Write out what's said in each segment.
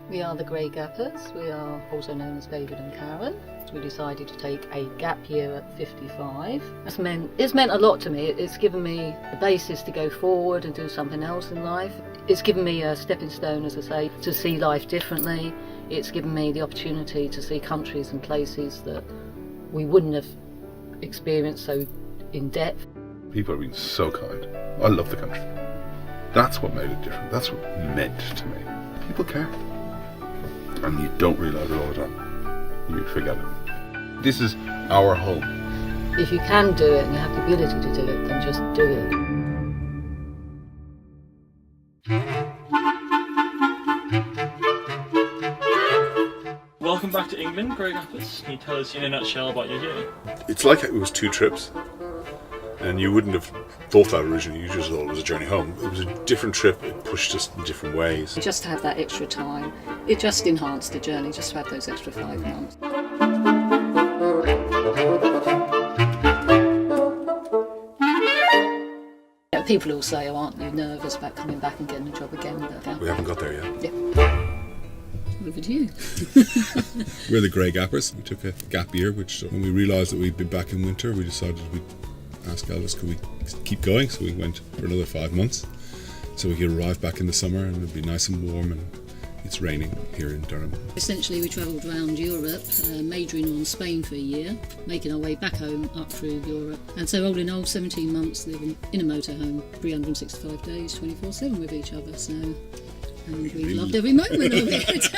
We are the Greygappers. We are also known as David and Karen. We decided to take a gap year at 55. It's meant a lot to me. It's given me the basis to go forward and do something else in life. It's given me a stepping stone, as I say, to see life differently. It's given me the opportunity to see countries and places that we wouldn't have experienced so in depth. People have been so kind. I love the country. That's what made it different. That's what it meant to me. People care. And you don't realise it all the time. You forget it. This is our home. If you can do it and you have the ability to do it, then just do it. Welcome back to England, Greygappers. Can you tell us in a nutshell about your journey? It's like it was 2 trips. And you wouldn't have thought that originally, you just thought it was a journey home. It was a different trip, it pushed us in different ways. Just to have that extra time, it just enhanced the journey, just to have those extra 5 months. Yeah, people will say, oh, aren't you nervous about coming back and getting a job again? But, We haven't got there yet. Yeah. Over to you. We're the Greygappers. We took a gap year, which when we realised that we'd been back in winter, we decided we'd ask Elddis, could we keep going? So we went for another 5 months, so we could arrive back in the summer and it'd be nice and warm, and it's raining here in Durham. Essentially we travelled around Europe, majoring on Spain for a year, making our way back home up through Europe. And so all in all, 17 months living in a motorhome, 365 days, 24/7 with each other. So, and we loved every moment of it.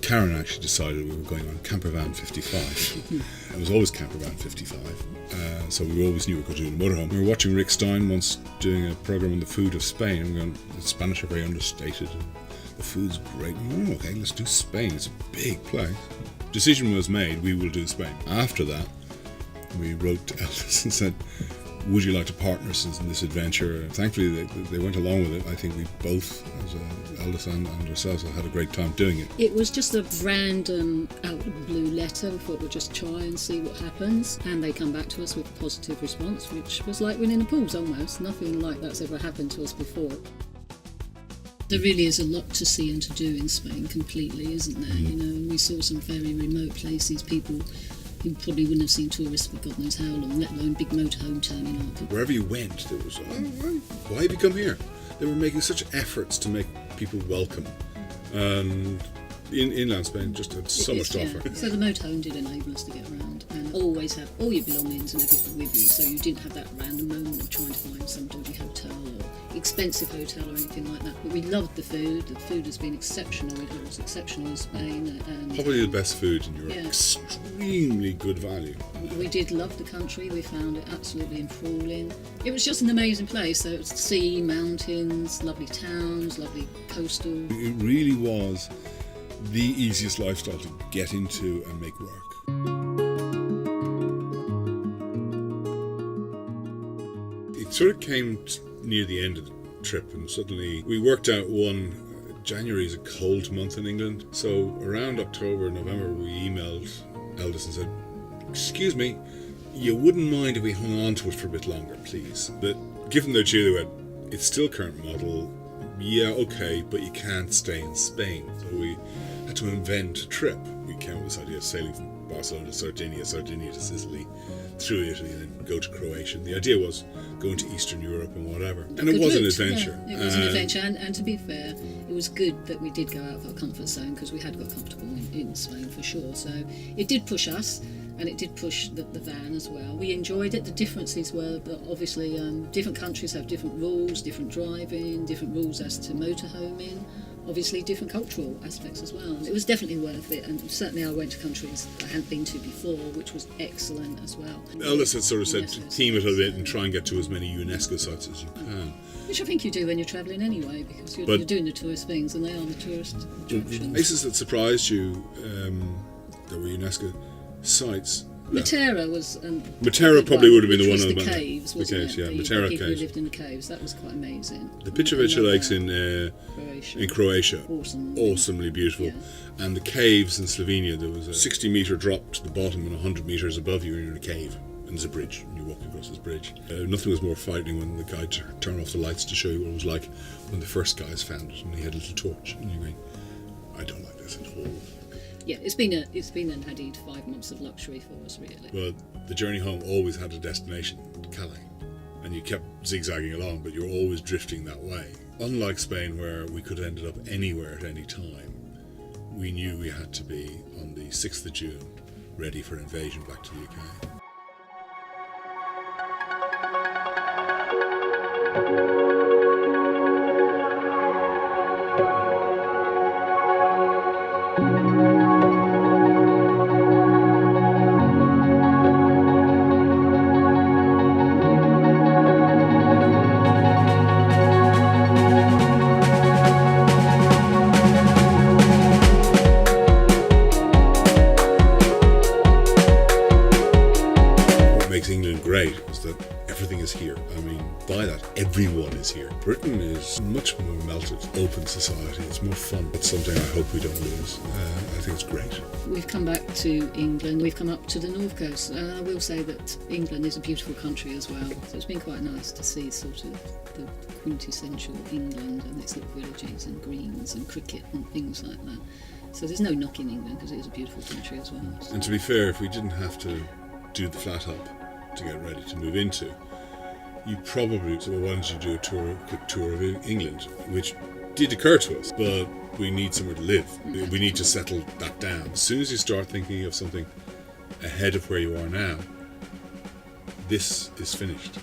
Karen actually decided we were going on Campervan 55. It was always Campervan 55, so we always knew we were going to do a motorhome. We were watching Rick Stein once doing a programme on the food of Spain, and we're going, the Spanish are very understated, and the food's great. We were, okay, let's do Spain, it's a big place. Decision was made, we will do Spain. After that, we wrote to Elddis and said, would you like to partner us in this adventure? Thankfully, they went along with it. I think we both, as Elddis and ourselves, had a great time doing it. It was just a random out of the blue letter. We thought we'd just try and see what happens. And they come back to us with a positive response, which was like winning the pools almost. Nothing like that's ever happened to us before. There really is a lot to see and to do in Spain completely, isn't there? You know, and we saw some very remote places, people who probably wouldn't have seen tourists for God knows how long, let alone big motorhome turning up. Wherever you went, there was, why have you come here? They were making such efforts to make people welcome. And in inland Spain just had so much to offer. So the motorhome did enable us to get around and always have all your belongings and everything with you, so you didn't have that random moment of trying to find some dodgy hotel or expensive hotel or anything like that. But we loved the food. The food has been exceptional. It was exceptional in Spain. And probably the best food in Europe. Yeah. Extremely good value. We did love the country. We found it absolutely enthralling. It was just an amazing place. So it was sea, mountains, lovely towns, lovely coastal. It really was the easiest lifestyle to get into and make work. It sort of came near the end of the trip, and suddenly we worked out January is a cold month in England, so around October, November we emailed Elddis and said, excuse me, you wouldn't mind if we hung on to it for a bit longer, please. But given their due, they went, it's still current model, yeah, okay, but you can't stay in Spain. So we had to invent a trip. We came up with this idea of sailing from Barcelona to Sardinia to Sicily, through Italy, and then go to Croatia. And the idea was going to Eastern Europe and whatever. And it was an adventure. Yeah, it was an adventure, and to be fair, it was good that we did go out of our comfort zone, because we had got comfortable in Spain for sure. So it did push us, and it did push the van as well. We enjoyed it. The differences were that obviously different countries have different rules, different driving, different rules as to motorhoming, obviously different cultural aspects as well. It was definitely worth it, and certainly I went to countries I hadn't been to before, which was excellent as well. Elddis had sort of said to team it a bit and try and get to as many UNESCO sites as you can. Which I think you do when you're travelling anyway, because you're doing the tourist things, and they are the tourist attractions. Places that surprised you, that were UNESCO sites. Matera was. Matera probably would have been the one on the caves, wasn't it? Yeah, the Matera people caves. who lived in the caves. That was quite amazing. The Pichovica Lakes in Croatia, awesomely beautiful, yeah. And the caves in Slovenia. There was a 60-metre drop to the bottom, and 100 metres above you, you're in a cave, and there's a bridge, and you walk across this bridge. Nothing was more frightening when the guy turned off the lights to show you what it was like when the first guys found it, and he had a little torch, and you're going, I don't like this at all. Yeah, it's been an added 5 months of luxury for us, really. Well, the journey home always had a destination, Calais, and you kept zigzagging along, but you're always drifting that way. Unlike Spain, where we could have ended up anywhere at any time, we knew we had to be on the 6th of June, ready for invasion back to the UK. England great is that everything is here. I mean, by that, everyone is here. Britain is much more melted, open society. It's more fun. It's something I hope we don't lose. I think it's great. We've come back to England. We've come up to the north coast, and I will say that England is a beautiful country as well. So it's been quite nice to see sort of the quintessential England and its little villages and greens and cricket and things like that. So there's no knocking England because it is a beautiful country as well. And to be fair, if we didn't have to do the flat hop to get ready to move into, you probably said, well, why don't you do a quick tour of England, which did occur to us, but we need somewhere to live. We need to settle that down. As soon as you start thinking of something ahead of where you are now, this is finished.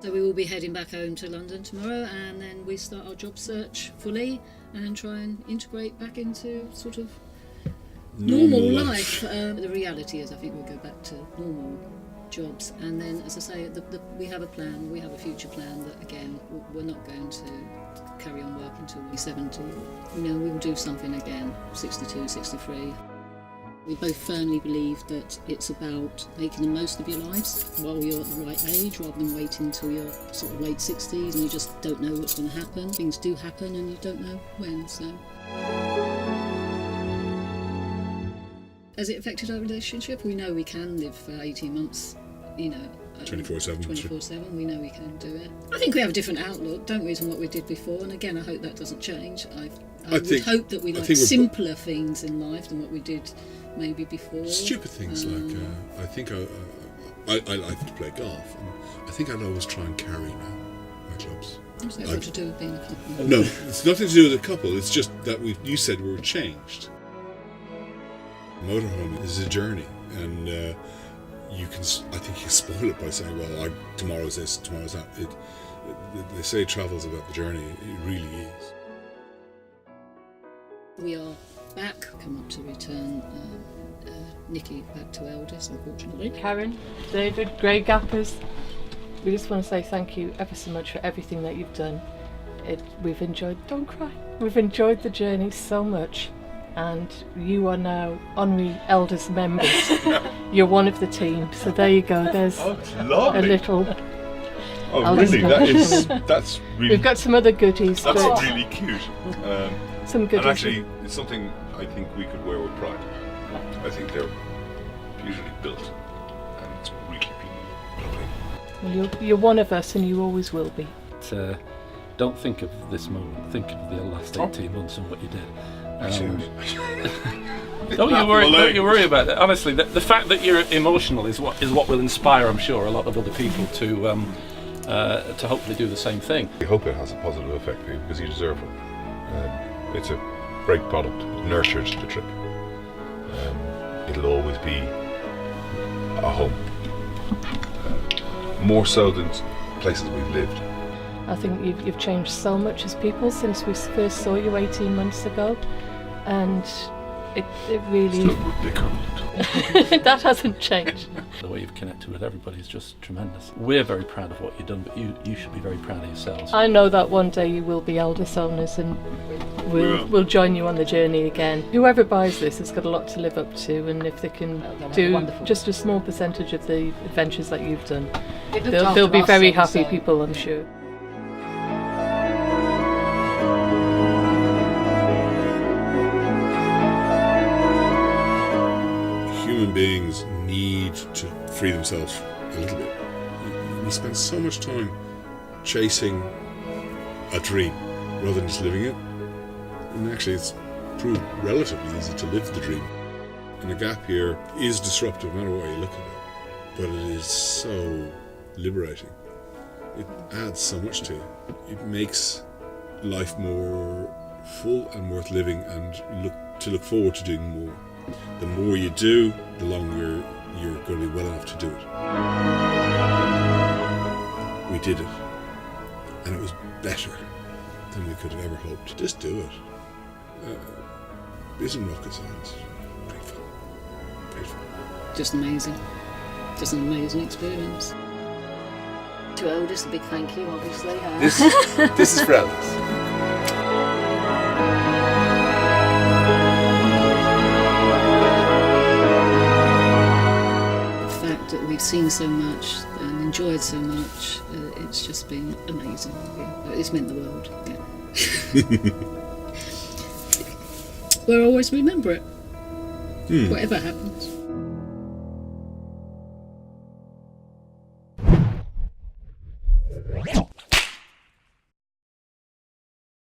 So we will be heading back home to London tomorrow, and then we start our job search fully and try and integrate back into sort of normal life. The reality is I think we'll go back to normal jobs, and then, as I say, we have a plan, we have a future plan that, again, we're not going to carry on working until we're 70. You know, we will do something again, 62, 63. We both firmly believe that it's about making the most of your lives while you're at the right age, rather than waiting until you're sort of late 60s and you just don't know what's going to happen. Things do happen and you don't know when, so. Has it affected our relationship? We know we can live for 18 months, you know. 24/7. 24/7, we know we can do it. I think we have a different outlook, don't we, than what we did before, and again, I hope that doesn't change. I would hope that we like simpler things in life than what we did maybe before. Stupid things like, I think I like to play golf, and I think I'd always try and carry now my clubs. What's that got to do with being a couple? No, it's nothing to do with a couple, it's just that you said we were changed. Motorhome is a journey, and I think you spoil it by saying, well, tomorrow's this, tomorrow's that. They say travel's about the journey, it really is. We are back, come up to return NiKi back to Elddis, unfortunately. Karen, David, Greygappers, we just want to say thank you ever so much for everything that you've done. We've enjoyed, don't cry, we've enjoyed the journey so much, and you are now honorary Elddis members. You're one of the team, so there you go, there's a little... Oh really? That's really... We've got some other goodies. That's really cute. Some goodies. And actually, it's something I think we could wear with pride. I think they're beautifully built, and it's really lovely. Well, you're one of us, and you always will be. Don't think of this moment. Think of the last 18 months and what you did. Don't you worry about that. Honestly, the fact that you're emotional is what will inspire, I'm sure, a lot of other people to hopefully do the same thing. We hope it has a positive effect for you, because you deserve it. It's a great product. It nurtures the trip. It'll always be a home. More so than places we've lived. I think you've changed so much as people since we first saw you 18 months ago, and it really... Still ridiculous. That hasn't changed. The way you've connected with everybody is just tremendous. We're very proud of what you've done, but you should be very proud of yourselves. I know that one day you will be Elddis owners, and we'll join you on the journey again. Whoever buys this has got a lot to live up to, and if they can do just a small percentage of the adventures that you've done, they'll be very happy people, I'm sure. Human beings need free themselves a little bit. We spend so much time chasing a dream rather than just living it. And actually it's proved relatively easy to live the dream. And a gap year is disruptive no matter what you look at it, but it is so liberating. It adds so much to you. It makes life more full and worth living, and look forward to doing more. The more you do, the longer you're going to be well enough to do it. We did it, and it was better than we could have ever hoped. Just do it. Isn't rocket science. Pretty fun. Pretty fun. Just amazing. Just an amazing experience. To Elddis, a big thank you, obviously. This is for Elddis. The fact that we've seen so much and enjoyed so much, it's just been amazing. Yeah. It's meant the world. Yeah. We'll always remember it. Whatever happens.